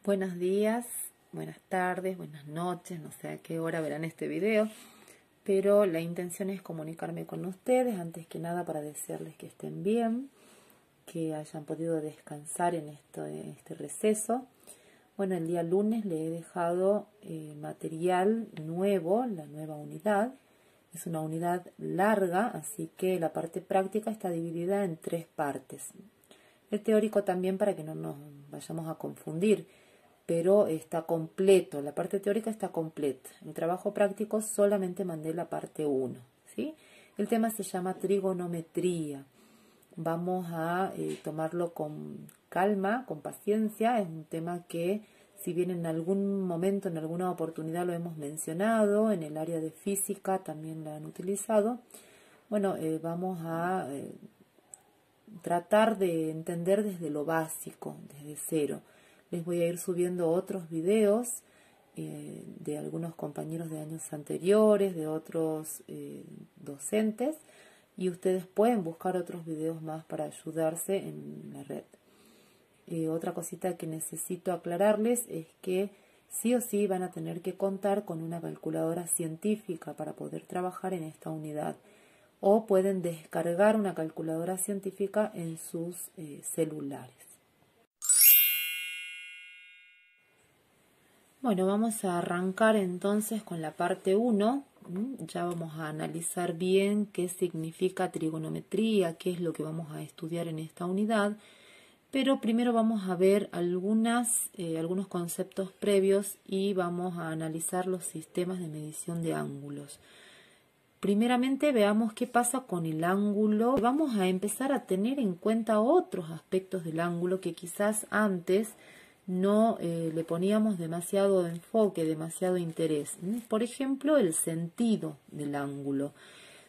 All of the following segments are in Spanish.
Buenos días, buenas tardes, buenas noches, no sé a qué hora verán este video, pero la intención es comunicarme con ustedes, antes que nada para desearles que estén bien, que hayan podido descansar en este receso. Bueno, el día lunes le he dejado material nuevo, la nueva unidad. Es una unidad larga, así que la parte práctica está dividida en 3 partes. El teórico también, para que no nos vayamos a confundir, pero está completo, la parte teórica está completa. El trabajo práctico solamente mandé la parte 1, ¿sí? El tema se llama trigonometría. Vamos a tomarlo con calma, con paciencia. Es un tema que, si bien en algún momento, en alguna oportunidad lo hemos mencionado, en el área de física también lo han utilizado, bueno, vamos a tratar de entender desde lo básico, desde cero. Les voy a ir subiendo otros videos de algunos compañeros de años anteriores, de otros docentes, y ustedes pueden buscar otros videos más para ayudarse en la red. Otra cosita que necesito aclararles es que sí o sí van a tener que contar con una calculadora científica para poder trabajar en esta unidad, o pueden descargar una calculadora científica en sus celulares. Bueno, vamos a arrancar entonces con la parte 1. Ya vamos a analizar bien qué significa trigonometría, qué es lo que vamos a estudiar en esta unidad. Pero primero vamos a ver algunos conceptos previos y vamos a analizar los sistemas de medición de ángulos. Primeramente veamos qué pasa con el ángulo. Vamos a empezar a tener en cuenta otros aspectos del ángulo que quizás antes no le poníamos demasiado enfoque, demasiado interés. Por ejemplo, el sentido del ángulo.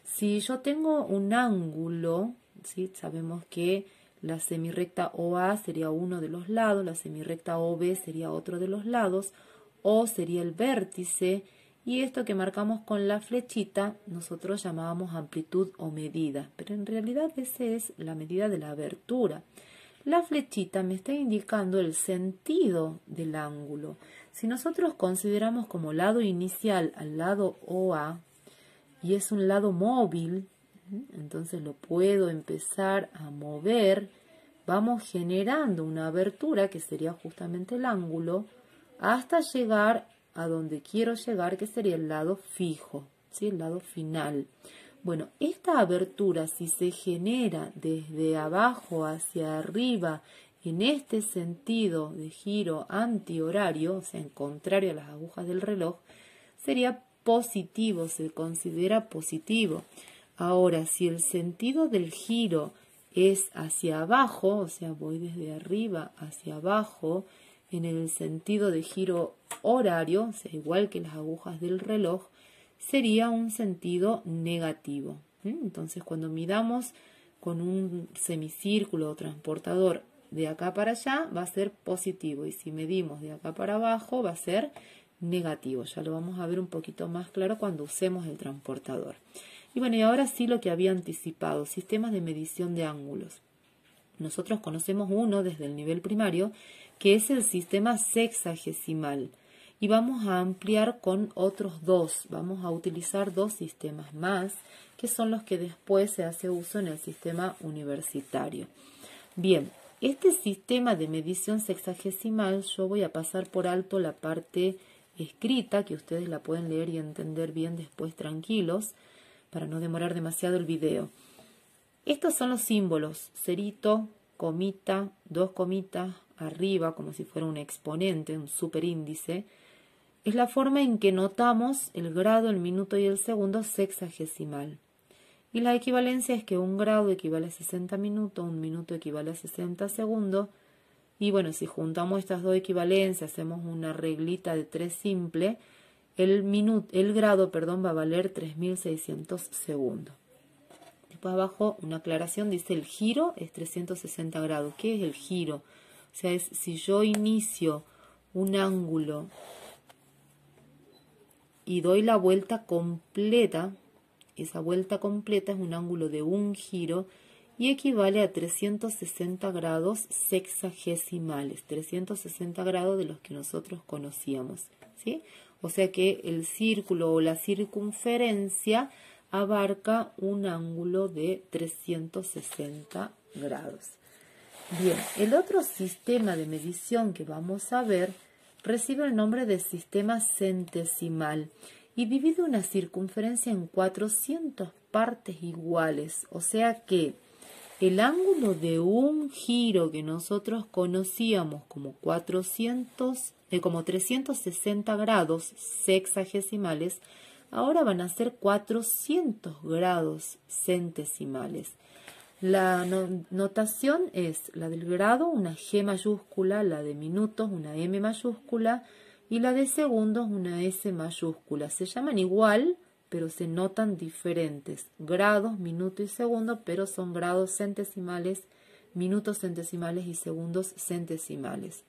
Si yo tengo un ángulo, ¿sí? Sabemos que la semirrecta OA sería uno de los lados, la semirrecta OB sería otro de los lados, O sería el vértice, y esto que marcamos con la flechita nosotros llamábamos amplitud o medida, pero en realidad esa es la medida de la abertura. La flechita me está indicando el sentido del ángulo. Si nosotros consideramos como lado inicial al lado OA, y es un lado móvil, entonces lo puedo empezar a mover, vamos generando una abertura que sería justamente el ángulo, hasta llegar a donde quiero llegar, que sería el lado fijo, ¿sí? El lado final. Bueno, esta abertura, si se genera desde abajo hacia arriba en este sentido de giro antihorario, o sea, en contrario a las agujas del reloj, sería positivo, se considera positivo. Ahora, si el sentido del giro es hacia abajo, o sea, voy desde arriba hacia abajo, en el sentido de giro horario, o sea, igual que las agujas del reloj, sería un sentido negativo. Entonces, cuando midamos con un semicírculo o transportador de acá para allá, va a ser positivo. Y si medimos de acá para abajo, va a ser negativo. Ya lo vamos a ver un poquito más claro cuando usemos el transportador. Y bueno, y ahora sí lo que había anticipado, sistemas de medición de ángulos. Nosotros conocemos uno desde el nivel primario, que es el sistema sexagesimal. Y vamos a ampliar con otros 2. Vamos a utilizar 2 sistemas más, que son los que después se hace uso en el sistema universitario. Bien, este sistema de medición sexagesimal, yo voy a pasar por alto la parte escrita, que ustedes la pueden leer y entender bien después tranquilos, para no demorar demasiado el video. Estos son los símbolos: cerito, comita, 2 comitas, arriba como si fuera un exponente, un superíndice. Es la forma en que notamos el grado, el minuto y el segundo sexagesimal. Y la equivalencia es que un grado equivale a 60 minutos, un minuto equivale a 60 segundos. Y bueno, si juntamos estas 2 equivalencias, hacemos una reglita de 3 simple, el grado va a valer 3600 segundos. Después abajo una aclaración, dice el giro es 360 grados. ¿Qué es el giro? O sea, es si yo inicio un ángulo y doy la vuelta completa, esa vuelta completa es un ángulo de un giro, y equivale a 360 grados sexagesimales, 360 grados de los que nosotros conocíamos, ¿sí? O sea que el círculo o la circunferencia abarca un ángulo de 360 grados. Bien, el otro sistema de medición que vamos a ver recibe el nombre de sistema centesimal y divide una circunferencia en 400 partes iguales, o sea que el ángulo de un giro que nosotros conocíamos como 360 grados sexagesimales, ahora van a ser 400 grados centesimales. La notación es la del grado, una G mayúscula, la de minutos, una M mayúscula, y la de segundos, una S mayúscula. Se llaman igual, pero se notan diferentes. Grados, minuto y segundo, pero son grados centesimales, minutos centesimales y segundos centesimales.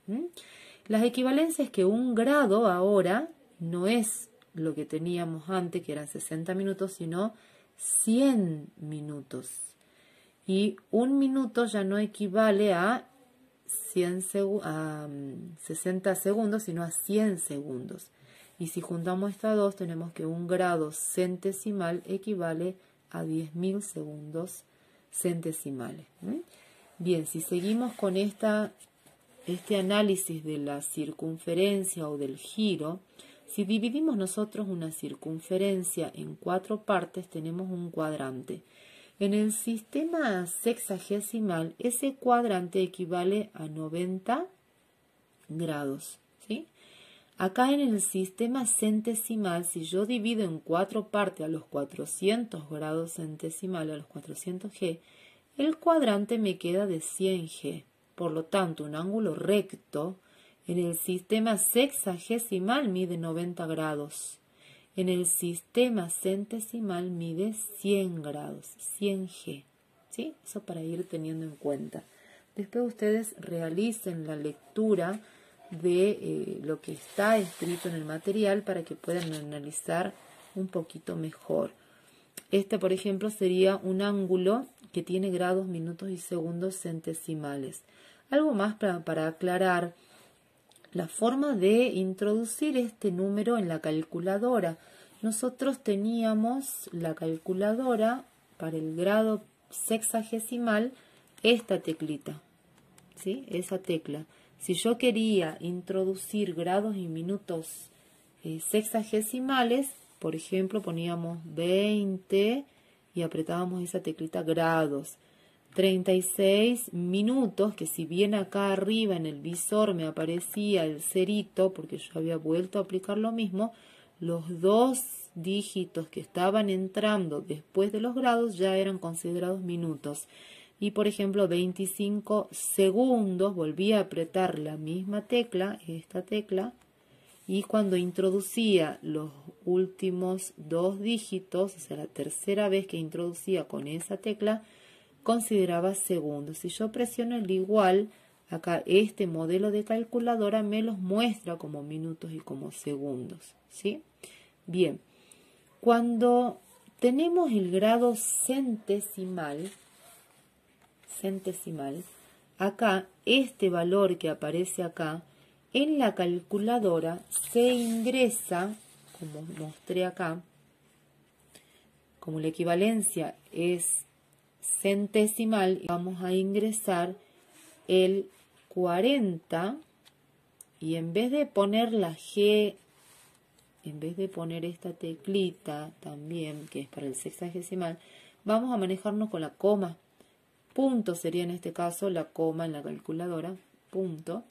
Las equivalencias es que un grado ahora no es lo que teníamos antes, que eran 60 minutos, sino 100 minutos. Y un minuto ya no equivale a 60 segundos, sino a 100 segundos. Y si juntamos estas dos, tenemos que un grado centesimal equivale a 10.000 segundos centesimales. Bien, si seguimos con este análisis de la circunferencia o del giro, si dividimos nosotros una circunferencia en 4 partes, tenemos un cuadrante. En el sistema sexagesimal, ese cuadrante equivale a 90 grados, ¿sí? Acá en el sistema centesimal, si yo divido en 4 partes a los 400 grados centesimales, a los 400 G, el cuadrante me queda de 100 G. Por lo tanto, un ángulo recto en el sistema sexagesimal mide 90 grados. En el sistema centesimal mide 100 grados, 100 G. ¿Sí? Eso para ir teniendo en cuenta. Después ustedes realicen la lectura de lo que está escrito en el material para que puedan analizar un poquito mejor. Este, por ejemplo, sería un ángulo que tiene grados, minutos y segundos centesimales. Algo más para aclarar. La forma de introducir este número en la calculadora. Nosotros teníamos la calculadora para el grado sexagesimal, esta teclita, ¿sí? Esa tecla. Si yo quería introducir grados y minutos sexagesimales, por ejemplo, poníamos 20 y apretábamos esa teclita grados. 36 minutos, que si bien acá arriba en el visor me aparecía el cerito, porque yo había vuelto a aplicar lo mismo, los dos dígitos que estaban entrando después de los grados ya eran considerados minutos. Y por ejemplo 25 segundos, volví a apretar la misma tecla, esta tecla, y cuando introducía los últimos dos dígitos, o sea la tercera vez que introducía con esa tecla, consideraba segundos. Si yo presiono el igual, acá este modelo de calculadora me los muestra como minutos y como segundos, ¿sí? Bien, cuando tenemos el grado centesimal, acá este valor que aparece acá, en la calculadora se ingresa, como mostré acá, como la equivalencia es centesimal, vamos a ingresar el 40 y en vez de poner la G, en vez de poner esta teclita también, que es para el sexagesimal, vamos a manejarnos con la coma. Punto sería en este caso la coma en la calculadora, punto.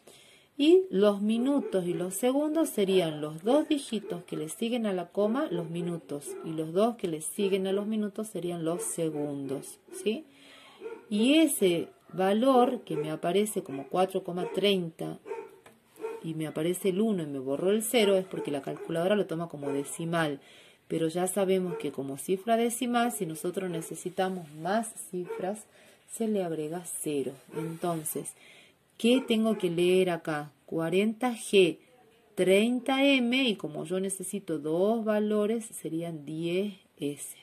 Y los minutos y los segundos serían los dos dígitos que le siguen a la coma, los minutos, y los dos que le siguen a los minutos serían los segundos, ¿sí? Y ese valor que me aparece como 4,30 y me aparece el 1 y me borró el 0 es porque la calculadora lo toma como decimal. Pero ya sabemos que como cifra decimal, si nosotros necesitamos más cifras, se le agrega 0. Entonces, ¿qué tengo que leer acá? 40G, 30M, y como yo necesito dos valores, serían 10S.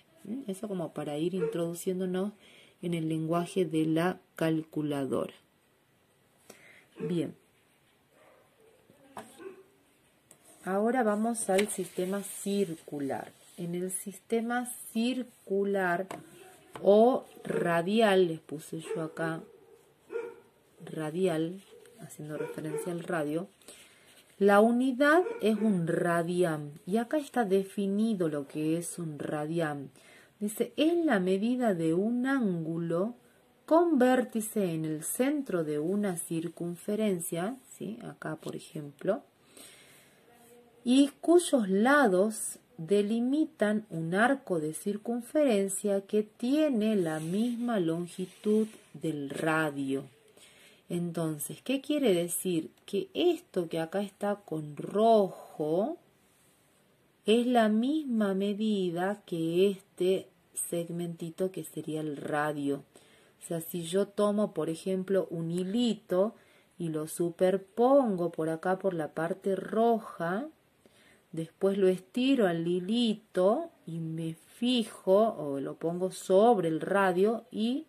Eso como para ir introduciéndonos en el lenguaje de la calculadora. Bien. Ahora vamos al sistema circular. En el sistema circular o radial, les puse yo acá radial, haciendo referencia al radio, la unidad es un radián. Y acá está definido lo que es un radián. Dice, es la medida de un ángulo con vértice en el centro de una circunferencia, ¿sí? Acá por ejemplo, y cuyos lados delimitan un arco de circunferencia que tiene la misma longitud del radio. Entonces, ¿qué quiere decir? Que esto que acá está con rojo es la misma medida que este segmentito que sería el radio. O sea, si yo tomo, por ejemplo, un hilito y lo superpongo por acá por la parte roja, después lo estiro al hilito y me fijo, o lo pongo sobre el radio y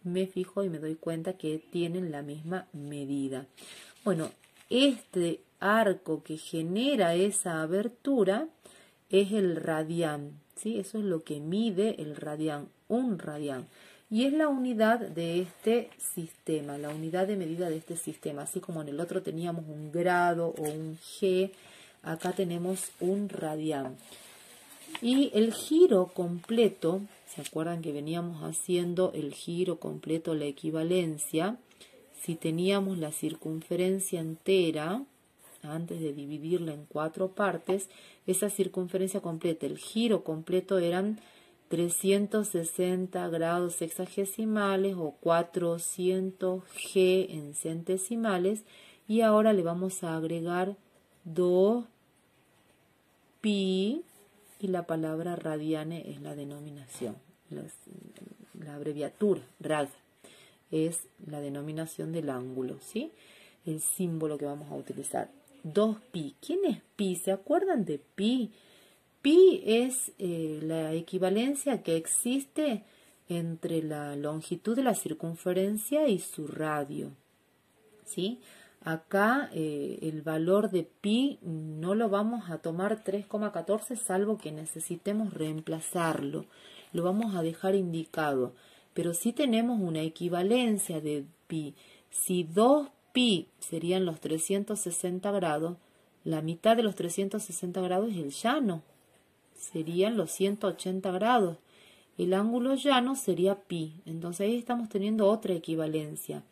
me fijo y me doy cuenta que tienen la misma medida. Bueno, este arco que genera esa abertura es el radián, ¿sí? Eso es lo que mide el radián, un radián. Y es la unidad de este sistema, la unidad de medida de este sistema. Así como en el otro teníamos un grado o un G, acá tenemos un radián. Y el giro completo, ¿se acuerdan que veníamos haciendo el giro completo, la equivalencia? Si teníamos la circunferencia entera, antes de dividirla en 4 partes, esa circunferencia completa, el giro completo eran 360 grados sexagesimales o 400 G en centesimales, y ahora le vamos a agregar 2 pi, y la palabra radiane es la denominación, la abreviatura, rad, es la denominación del ángulo, ¿sí? El símbolo que vamos a utilizar. 2pi. ¿Quién es pi? ¿Se acuerdan de pi? Pi es la equivalencia que existe entre la longitud de la circunferencia y su radio, ¿sí? Acá el valor de pi no lo vamos a tomar 3,14 salvo que necesitemos reemplazarlo. Lo vamos a dejar indicado. Pero sí tenemos una equivalencia de pi. Si 2pi serían los 360 grados, la mitad de los 360 grados es el llano. Serían los 180 grados. El ángulo llano sería pi. Entonces ahí estamos teniendo otra equivalencia.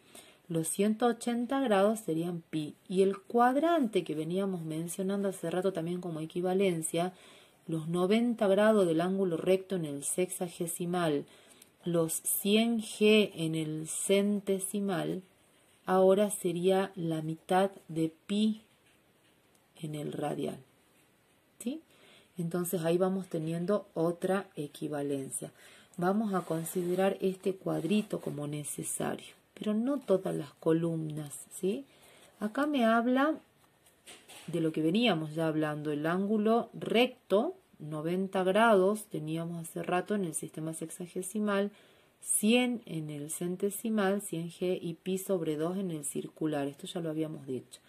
Los 180 grados serían pi. Y el cuadrante que veníamos mencionando hace rato también como equivalencia, los 90 grados del ángulo recto en el sexagesimal, los 100 G en el centesimal, ahora sería la mitad de pi en el radial, ¿sí? Entonces ahí vamos teniendo otra equivalencia. Vamos a considerar este cuadrito como necesario, pero no todas las columnas, ¿sí? Acá me habla de lo que veníamos ya hablando, el ángulo recto, 90 grados, teníamos hace rato en el sistema sexagesimal, 100 en el centesimal, 100G y pi sobre 2 en el circular, esto ya lo habíamos dicho.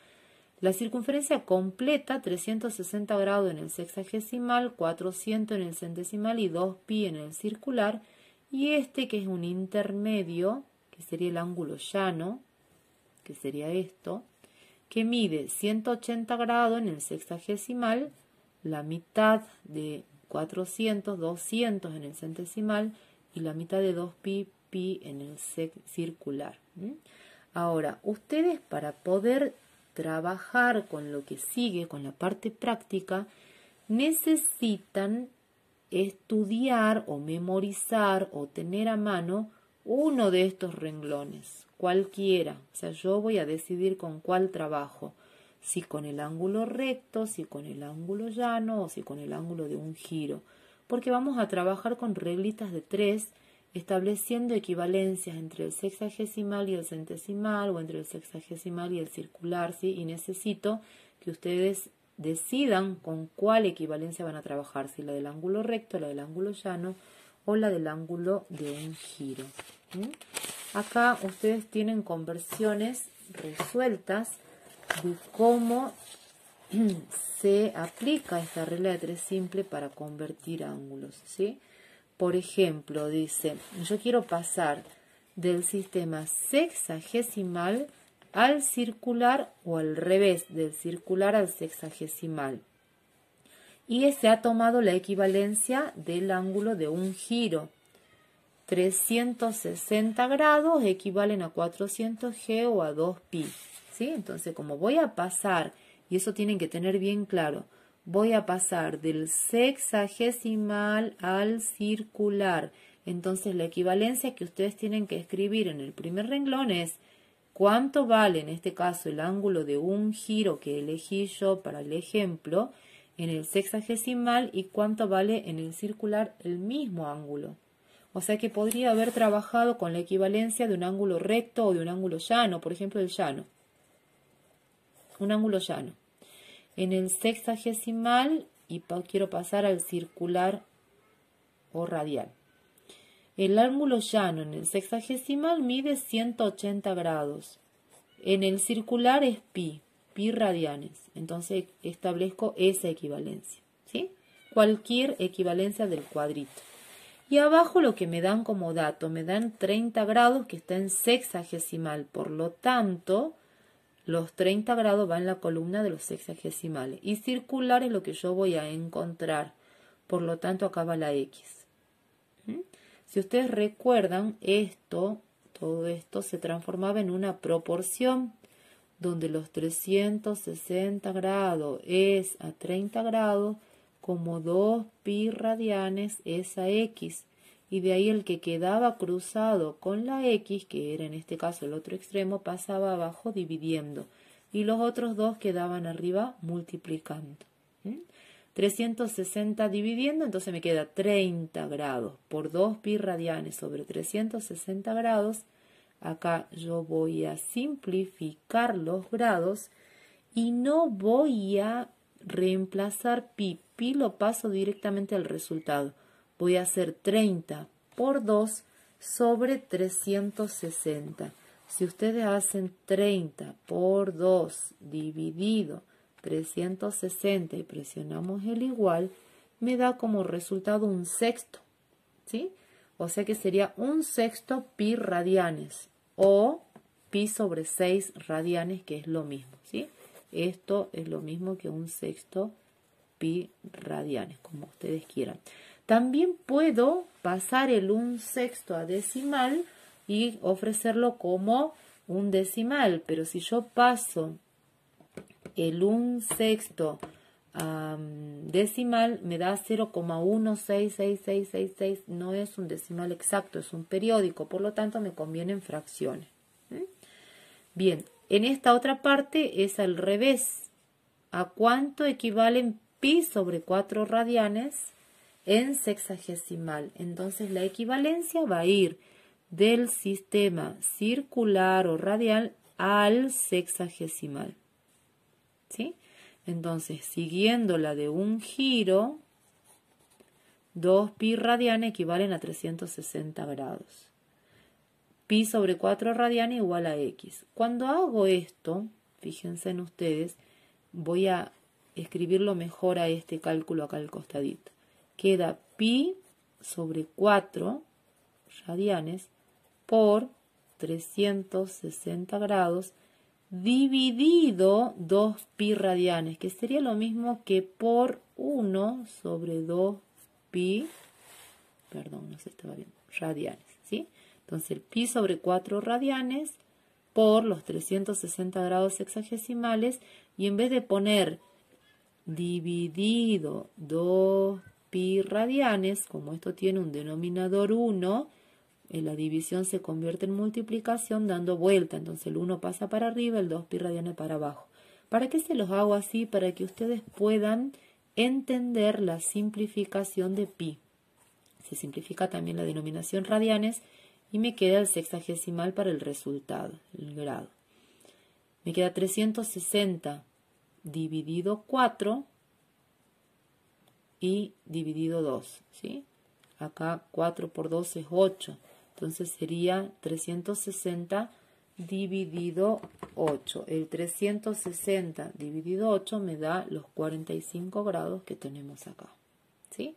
La circunferencia completa, 360 grados en el sexagesimal, 400 en el centesimal y 2pi en el circular, y este que es un intermedio, que sería el ángulo llano, que sería esto, que mide 180 grados en el sexagesimal, la mitad de 400, 200 en el centesimal y la mitad de 2pi, pi en el circular. Ahora, ustedes para poder trabajar con lo que sigue, con la parte práctica, necesitan estudiar o memorizar o tener a mano uno de estos renglones, cualquiera. O sea, yo voy a decidir con cuál trabajo, si con el ángulo recto, si con el ángulo llano o si con el ángulo de un giro, porque vamos a trabajar con reglitas de 3, estableciendo equivalencias entre el sexagesimal y el centesimal o entre el sexagesimal y el circular, ¿sí? Y necesito que ustedes decidan con cuál equivalencia van a trabajar, si la del ángulo recto, la del ángulo llano o la del ángulo de un giro. Acá ustedes tienen conversiones resueltas de cómo se aplica esta regla de 3 simple para convertir ángulos, ¿sí? Por ejemplo, dice, yo quiero pasar del sistema sexagesimal al circular o al revés, del circular al sexagesimal. Y se ha tomado la equivalencia del ángulo de un giro. 360 grados equivalen a 400G o a 2pi, ¿sí? Entonces, como voy a pasar, y eso tienen que tener bien claro, voy a pasar del sexagesimal al circular. Entonces, la equivalencia que ustedes tienen que escribir en el primer renglón es cuánto vale, en este caso, el ángulo de un giro que elegí yo para el ejemplo en el sexagesimal y cuánto vale en el circular el mismo ángulo. O sea que podría haber trabajado con la equivalencia de un ángulo recto o de un ángulo llano, por ejemplo el llano. Un ángulo llano. En el sexagesimal y quiero pasar al circular o radial. El ángulo llano en el sexagesimal mide 180 grados. En el circular es pi radianes. Entonces establezco esa equivalencia, ¿sí? Cualquier equivalencia del cuadrito. Y abajo lo que me dan como dato, me dan 30 grados que está en sexagesimal. Por lo tanto, los 30 grados van en la columna de los sexagesimales. Y circular es lo que yo voy a encontrar. Por lo tanto, acá va la X. Si ustedes recuerdan, todo esto se transformaba en una proporción donde los 360 grados es a 30 grados, como 2pi radianes es a X. Y de ahí el que quedaba cruzado con la X, que era en este caso el otro extremo, pasaba abajo dividiendo. Y los otros dos quedaban arriba multiplicando. 360 dividiendo, entonces me queda 30 grados por 2pi radianes sobre 360 grados. Acá yo voy a simplificar los grados y no voy a reemplazar pi. Pi lo paso directamente al resultado. Voy a hacer 30 por 2 sobre 360. Si ustedes hacen 30 por 2 dividido 360 y presionamos el igual, me da como resultado un sexto, ¿sí? O sea que sería un sexto pi radianes o pi sobre 6 radianes, que es lo mismo, ¿sí? Esto es lo mismo que un sexto pi radianes, como ustedes quieran. También puedo pasar el un sexto a decimal y ofrecerlo como un decimal, pero si yo paso el un sexto decimal me da 0,166666, no es un decimal exacto, es un periódico, por lo tanto me conviene en fracciones. Bien, en esta otra parte es al revés. ¿A cuánto equivalen pi sobre 4 radianes en sexagesimal? Entonces la equivalencia va a ir del sistema circular o radial al sexagesimal, ¿sí? Entonces, siguiendo la de un giro, 2pi radianes equivalen a 360 grados. Pi sobre 4 radianes igual a X. Cuando hago esto, fíjense en ustedes, voy a escribirlo mejor a este cálculo acá al costadito. Queda pi sobre 4 radianes por 360 grados dividido 2pi radianes, que sería lo mismo que por 1 sobre 2pi, perdón, no se estaba viendo, radianes, ¿sí? Entonces el pi sobre 4 radianes por los 360 grados sexagesimales, y en vez de poner dividido 2pi radianes, como esto tiene un denominador 1, la división se convierte en multiplicación dando vuelta. Entonces el 1 pasa para arriba, el 2pi radianes para abajo. ¿Para qué se los hago así? Para que ustedes puedan entender la simplificación de pi. Se simplifica también la denominación radianes y me queda el sexagesimal para el resultado, el grado. Me queda 360 dividido 4 y dividido 2, ¿sí? Acá 4 por 2 es 8. Entonces sería 360 dividido 8. El 360 dividido 8 me da los 45 grados que tenemos acá, ¿sí?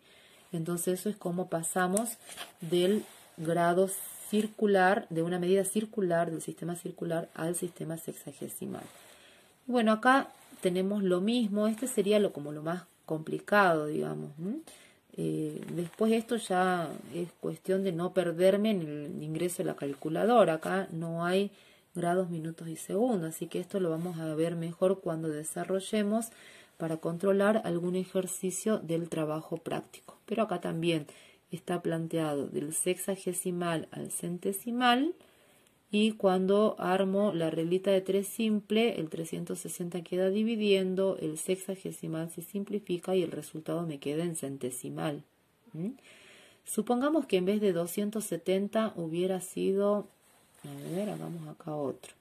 Entonces eso es como pasamos del grado circular, de una medida circular, del sistema circular al sistema sexagesimal. Bueno, acá tenemos lo mismo. Este sería como lo más complicado, digamos. Después esto ya es cuestión de no perderme en el ingreso de la calculadora. Acá no hay grados, minutos y segundos, así que esto lo vamos a ver mejor cuando desarrollemos para controlar algún ejercicio del trabajo práctico. Pero acá también está planteado del sexagesimal al centesimal, y cuando armo la reglita de 3 simple, el 360 queda dividiendo, el sexagesimal se simplifica y el resultado me queda en centesimal. Supongamos que en vez de 270 hubiera sido, a ver, hagamos acá otro.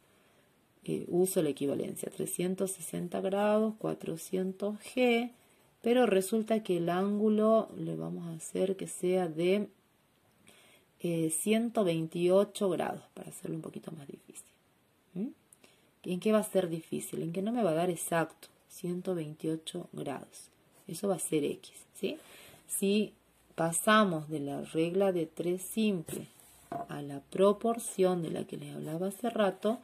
Uso la equivalencia, 360 grados, 400G, pero resulta que el ángulo le vamos a hacer que sea de 128 grados, para hacerlo un poquito más difícil. ¿En qué va a ser difícil? En que no me va a dar exacto 128 grados. Eso va a ser X, ¿sí? Si pasamos de la regla de 3 simple a la proporción de la que les hablaba hace rato,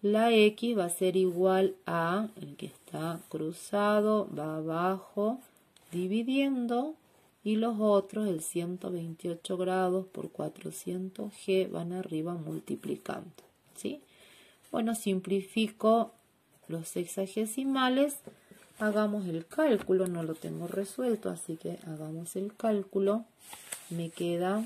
la X va a ser igual a, el que está cruzado va abajo dividiendo, y los otros, el 128 grados por 400G, van arriba multiplicando, ¿sí? Bueno, simplifico los sexagesimales. Hagamos el cálculo, no lo tengo resuelto, así que hagamos el cálculo. Me queda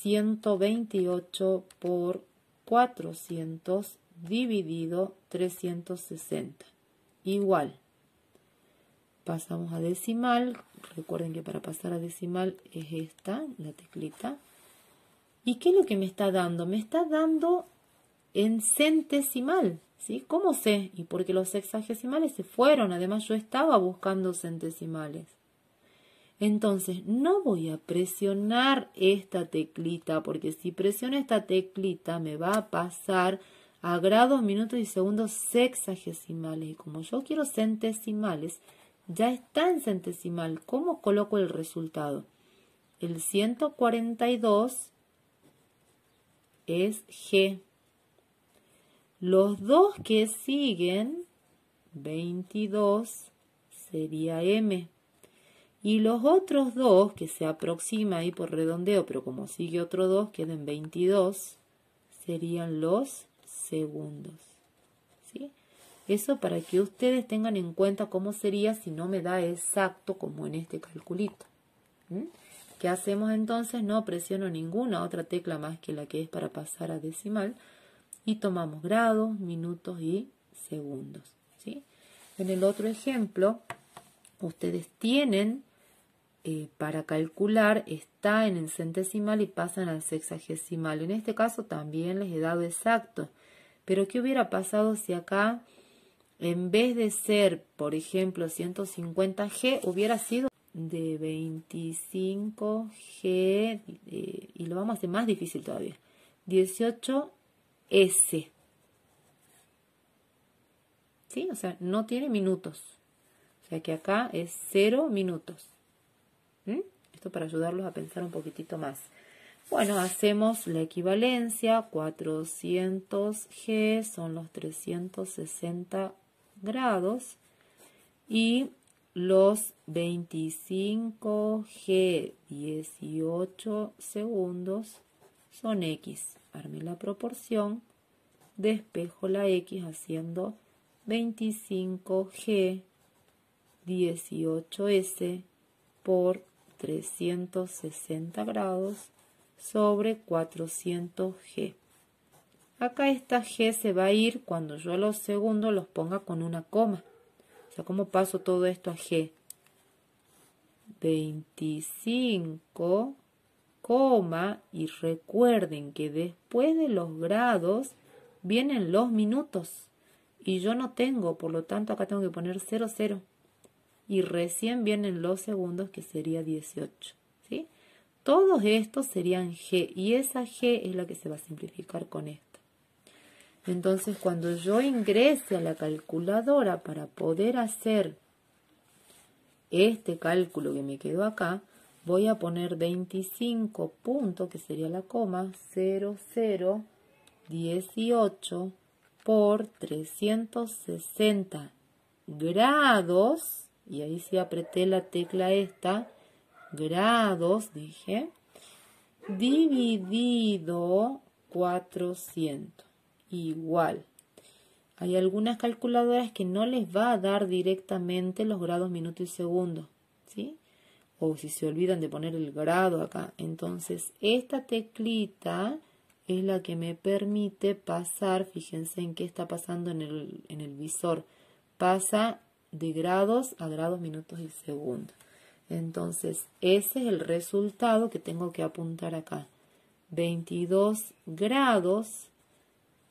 128 por 400 dividido 360. Igual. Pasamos a decimal. Recuerden que para pasar a decimal es esta, la teclita. ¿Y qué es lo que me está dando? Me está dando en centesimal, ¿sí? ¿Cómo sé? Y porque los sexagesimales se fueron. Además, yo estaba buscando centesimales. Entonces, no voy a presionar esta teclita, porque si presiono esta teclita me va a pasar a grados, minutos y segundos sexagesimales. Y como yo quiero centesimales, ya está en centesimal. ¿Cómo coloco el resultado? El 142 es G. Los dos que siguen, 22, sería M. Y los otros dos, que se aproxima ahí por redondeo, pero como sigue otro 2, quedan 22, serían los segundos. ¿Sí? Eso para que ustedes tengan en cuenta cómo sería si no me da exacto como en este calculito. ¿Qué hacemos entonces? No presiono ninguna otra tecla más que la que es para pasar a decimal y tomamos grados, minutos y segundos, ¿sí? En el otro ejemplo, ustedes tienen para calcular, está en el centesimal y pasan al sexagesimal. En este caso también les he dado exacto. Pero ¿qué hubiera pasado si acá, en vez de ser, por ejemplo, 150G, hubiera sido de 25G, y lo vamos a hacer más difícil todavía, 18S? ¿Sí? O sea, no tiene minutos. O sea que acá es 0 minutos. Esto para ayudarlos a pensar un poquitito más. Bueno, hacemos la equivalencia. 400G son los 360 grados. Y los 25G 18 segundos son X. Armé la proporción. Despejo la X haciendo 25G 18S por 360 grados sobre 400G. Acá esta G se va a ir cuando yo a los segundos los ponga con una coma. O sea, ¿cómo paso todo esto a G? 25, coma, y recuerden que después de los grados vienen los minutos. Y yo no tengo, por lo tanto acá tengo que poner 00. Y recién vienen los segundos, que sería 18. ¿Sí? Todos estos serían G y esa G es la que se va a simplificar con esta. Entonces, cuando yo ingrese a la calculadora para poder hacer este cálculo que me quedó acá, voy a poner 25 puntos, que sería la coma, 0018 por 360 grados, y ahí sí apreté la tecla esta, grados, dije, dividido 400, igual. Hay algunas calculadoras que no les va a dar directamente los grados, minutos y segundos, ¿sí? O si se olvidan de poner el grado acá. Entonces, esta teclita es la que me permite pasar, fíjense en qué está pasando en el visor. Pasa de grados a grados, minutos y segundos. Entonces, ese es el resultado que tengo que apuntar acá. 22 grados,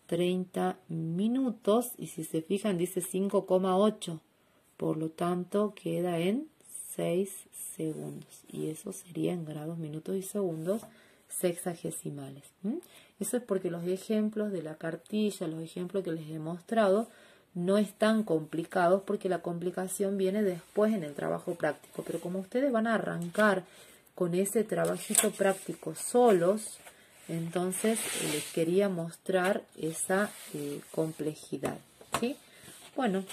30 minutos, y si se fijan dice 5,8, por lo tanto queda en 6 segundos, y eso sería en grados, minutos y segundos sexagesimales. Eso es porque los ejemplos de la cartilla, los ejemplos que les he mostrado, no están complicados, porque la complicación viene después en el trabajo práctico, pero como ustedes van a arrancar con ese trabajito práctico solos, entonces les quería mostrar esa complejidad, ¿sí? Bueno,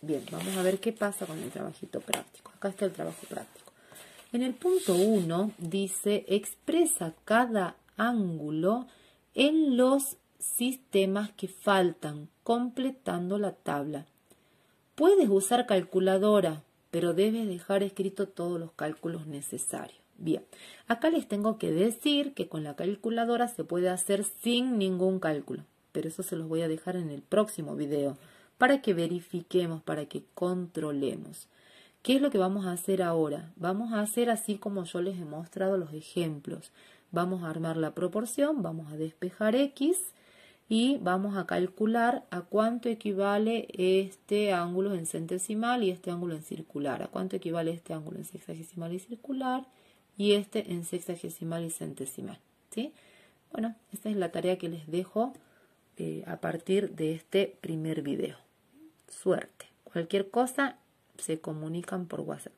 bien, vamos a ver qué pasa con el trabajito práctico. Acá está el trabajo práctico. En el punto 1 dice, expresa cada ángulo en los sistemas que faltan, completando la tabla. Puedes usar calculadora, pero debes dejar escrito todos los cálculos necesarios. Bien, acá les tengo que decir que con la calculadora se puede hacer sin ningún cálculo, pero eso se los voy a dejar en el próximo video para que verifiquemos, para que controlemos. ¿Qué es lo que vamos a hacer ahora? Vamos a hacer así como yo les he mostrado los ejemplos. Vamos a armar la proporción, vamos a despejar X y vamos a calcular a cuánto equivale este ángulo en centesimal y este ángulo en circular. A cuánto equivale este ángulo en sexagesimal y circular y este en sexagesimal y centesimal, ¿sí? Bueno, esta es la tarea que les dejo a partir de este primer video. Suerte. Cualquier cosa se comunican por WhatsApp.